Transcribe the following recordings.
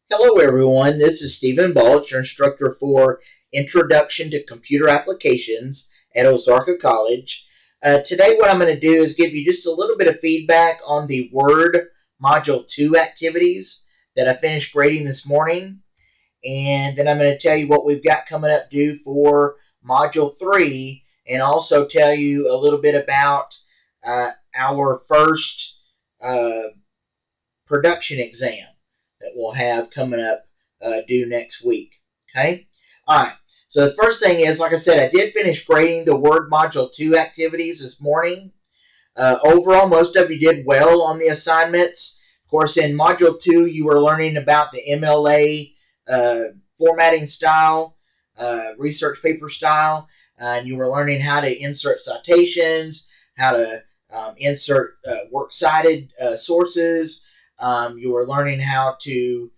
Hello everyone, this is Stephen Balch, your instructor for Introduction to Computer Applications at Ozarka College. Today what I'm going to do is give you just a little bit of feedback on the Word Module 2 activities that I finished grading this morning. And then I'm going to tell you what we've got coming up due for Module 3 and also tell you a little bit about our first production exam that we'll have coming up due next week. Okay? Alright, so the first thing is, like I said, I did finish grading the Word Module 2 activities this morning. Overall, most of you did well on the assignments. Of course, in Module 2, you were learning about the MLA formatting style, research paper style, and you were learning how to insert citations, how to insert works cited sources. You were learning how to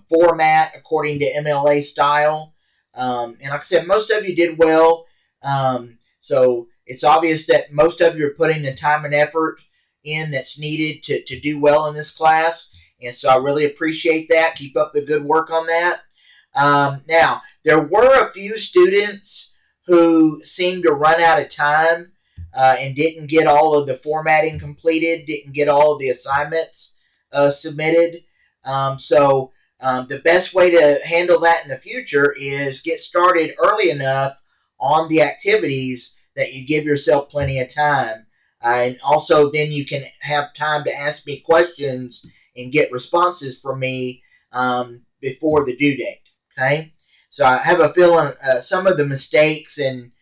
format according to MLA style. And like I said, most of you did well. So it's obvious that most of you are putting the time and effort in that's needed to do well in this class. And so I really appreciate that. Keep up the good work on that. Now, there were a few students who seemed to run out of time and didn't get all of the formatting completed, didn't get all of the assignments submitted. So the best way to handle that in the future is get started early enough on the activities that you give yourself plenty of time. And also then you can have time to ask me questions and get responses from me before the due date. Okay? So I have a feeling some of the mistakes and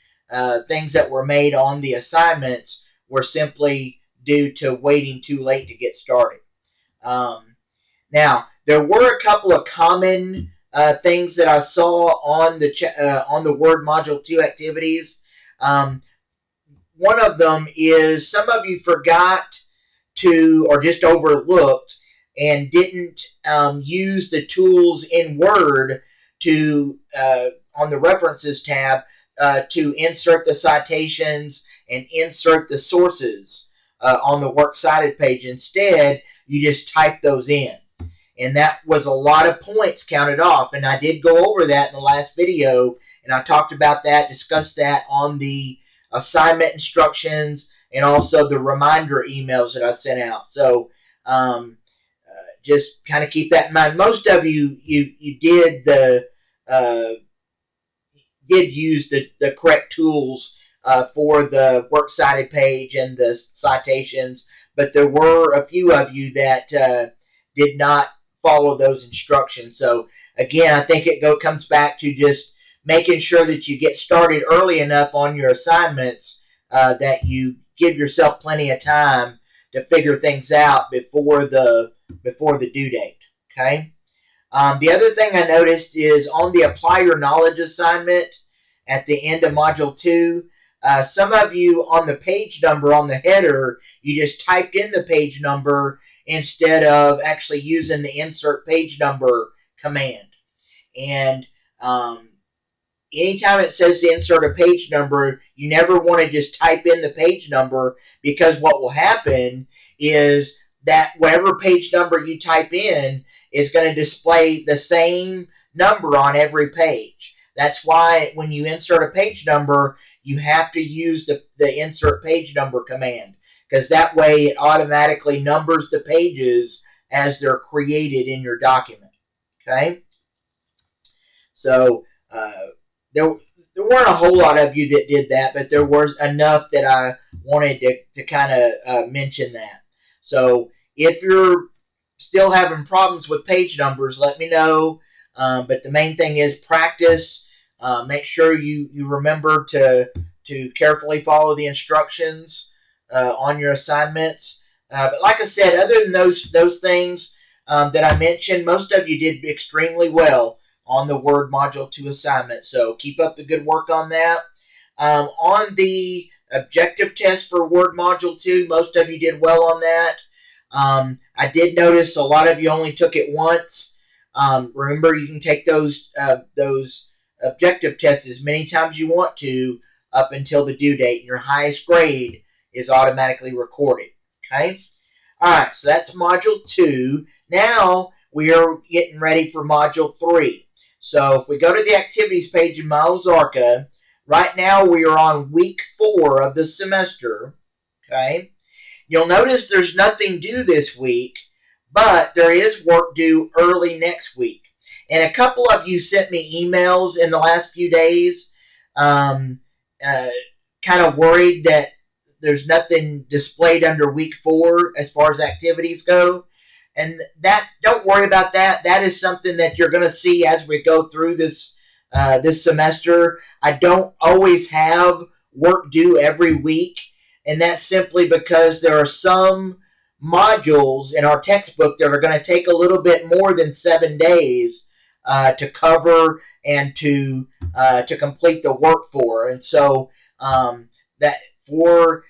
things that were made on the assignments were simply due to waiting too late to get started. Now, there were a couple of common things that I saw on the Word Module 2 activities. One of them is some of you forgot to, or just overlooked, and didn't use the tools in Word to, on the References tab, to insert the citations and insert the sources on the Works Cited page. Instead, you just type those in. And that was a lot of points counted off. And I did go over that in the last video. And I talked about that, discussed that on the assignment instructions and also the reminder emails that I sent out. So just kind of keep that in mind. Most of you did use the correct tools for the Works Cited page and the citations, but there were a few of you that did not follow those instructions. So again, I think it comes back to just making sure that you get started early enough on your assignments that you give yourself plenty of time to figure things out before the due date. Okay. The other thing I noticed is on the Apply Your Knowledge assignment at the end of Module 2, some of you on the page number on the header, you just typed in the page number instead of actually using the insert page number command. And anytime it says to insert a page number, you never want to just type in the page number, because what will happen is that whatever page number you type in is going to display the same number on every page. That's why when you insert a page number, you have to use the insert page number command, because that way it automatically numbers the pages as they're created in your document. Okay? So there weren't a whole lot of you that did that, but there was enough that I wanted to kind of mention that. So if you're still having problems with page numbers, let me know. But the main thing is practice. Make sure you remember to carefully follow the instructions on your assignments. But like I said, other than those things that I mentioned, most of you did extremely well on the Word Module 2 assignment. So keep up the good work on that. On the objective test for Word Module 2, most of you did well on that. I did notice a lot of you only took it once. Remember, you can take those objective tests as many times as you want to up until the due date, and your highest grade is automatically recorded. Okay? Alright, so that's Module 2. Now we are getting ready for Module 3. So if we go to the activities page in my Ozarka, right now we are on week 4 of the semester. Okay, you'll notice there's nothing due this week, but there is work due early next week. And a couple of you sent me emails in the last few days, kind of worried that there's nothing displayed under week 4 as far as activities go. And that, don't worry about that. That is something that you're going to see as we go through this this semester. I don't always have work due every week, and that's simply because there are some modules in our textbook that are going to take a little bit more than 7 days to cover and to complete the work for. And so that for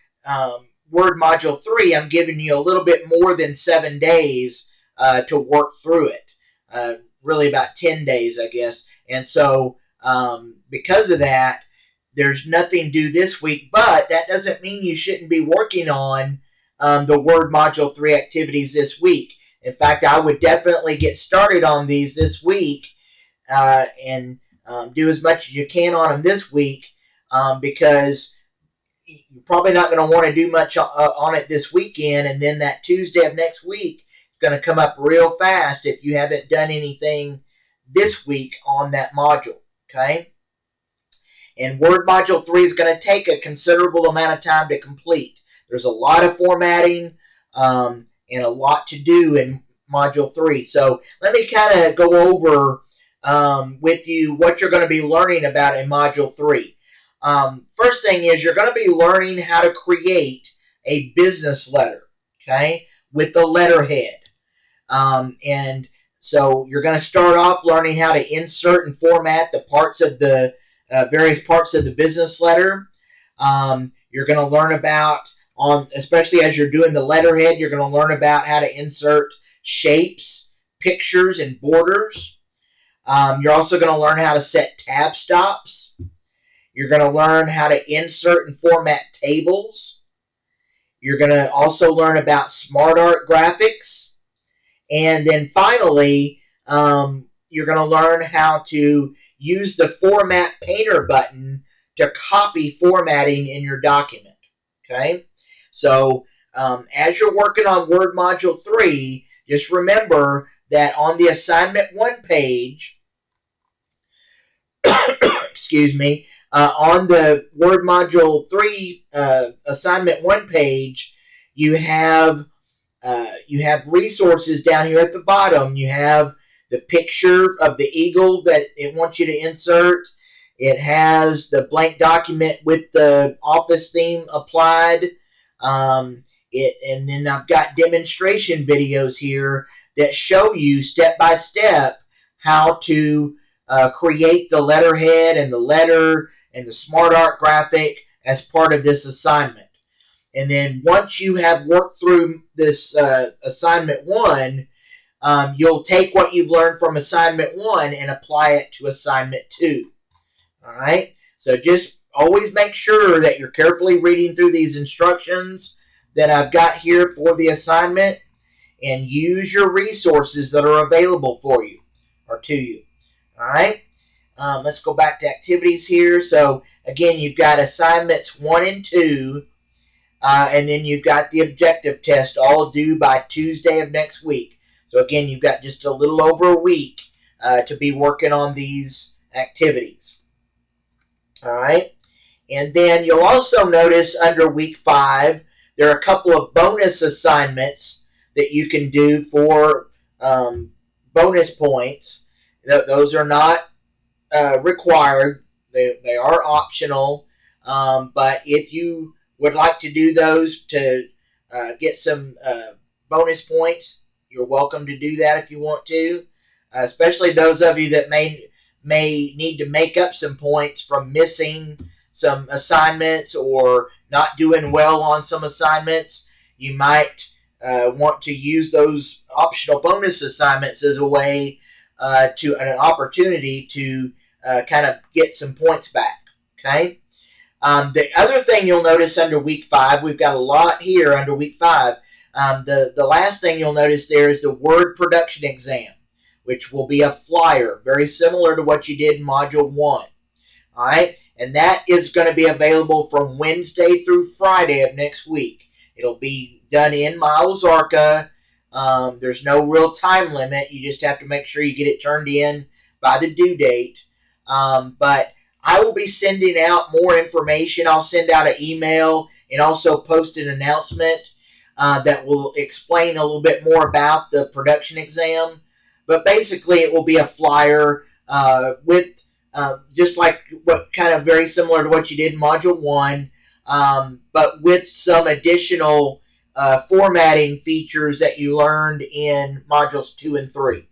Word Module 3, I'm giving you a little bit more than 7 days to work through it. Really about 10 days, I guess. And so because of that, there's nothing due this week, but that doesn't mean you shouldn't be working on the Word Module 3 activities this week. In fact, I would definitely get started on these this week and do as much as you can on them this week because you're probably not going to want to do much on it this weekend, and then that Tuesday of next week is going to come up real fast if you haven't done anything this week on that module, okay? And Word Module 3 is going to take a considerable amount of time to complete. There's a lot of formatting and a lot to do in Module 3. So let me kind of go over with you what you're going to be learning about in Module 3. First thing is you're going to be learning how to create a business letter, okay, with the letterhead. And so you're going to start off learning how to insert and format the parts of the various parts of the business letter. You're going to learn about, especially as you're doing the letterhead, you're going to learn about how to insert shapes, pictures, and borders. You're also going to learn how to set tab stops. You're going to learn how to insert and format tables. You're going to also learn about SmartArt graphics. And then finally, you're going to learn how to use the Format Painter button to copy formatting in your document. Okay? So as you're working on Word Module 3, just remember that on the Assignment 1 page, excuse me, on the Word Module 3 Assignment 1 page, you have resources down here at the bottom. You have the picture of the eagle that it wants you to insert. It has the blank document with the office theme applied. And then I've got demonstration videos here that show you step by step how to create the letterhead and the letter and the SmartArt graphic as part of this assignment. And then once you have worked through this Assignment 1, you'll take what you've learned from Assignment 1 and apply it to Assignment 2. All right? So just always make sure that you're carefully reading through these instructions that I've got here for the assignment and use your resources that are available for you or to you. All right? Let's go back to activities here. So, again, you've got Assignments 1 and 2. And then you've got the objective test all due by Tuesday of next week. So again, you've got just a little over a week to be working on these activities. All right. And then you'll also notice under week 5, there are a couple of bonus assignments that you can do for bonus points. Those are not required. They are optional. But if you would like to do those to get some bonus points, you're welcome to do that if you want to, especially those of you that may need to make up some points from missing some assignments or not doing well on some assignments. You might want to use those optional bonus assignments as a way to an opportunity to kind of get some points back. Okay. The other thing you'll notice under week 5, we've got a lot here under week 5. The last thing you'll notice there is the word production exam, which will be a flyer, very similar to what you did in Module 1. All right, and that is going to be available from Wednesday through Friday of next week. It'll be done in Miles Arca. There's no real time limit. You just have to make sure you get it turned in by the due date. But I will be sending out more information. I'll send out an email and also post an announcement that will explain a little bit more about the production exam. But basically, it will be a flyer with just like what kind of very similar to what you did in Module 1, but with some additional formatting features that you learned in Modules 2 and 3.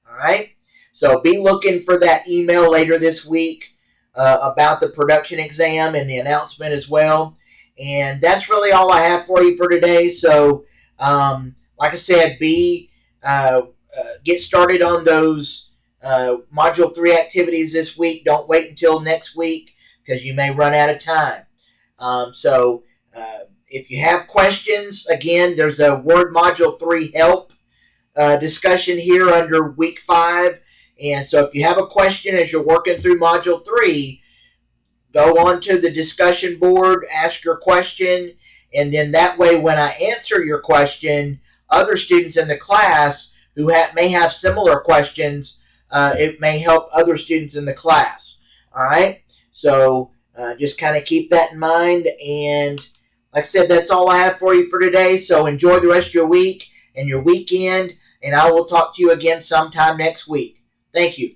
All right? So be looking for that email later this week about the production exam and the announcement as well. And that's really all I have for you for today. So, like I said, get started on those Module 3 activities this week. Don't wait until next week because you may run out of time. If you have questions, again, there's a Word Module 3 help discussion here under Week 5. And so if you have a question as you're working through Module 3, go on to the discussion board, ask your question, and then that way when I answer your question, other students in the class who may have similar questions, it may help other students in the class. All right? So just kind of keep that in mind. And like I said, that's all I have for you for today. So enjoy the rest of your week and your weekend, and I will talk to you again sometime next week. Thank you.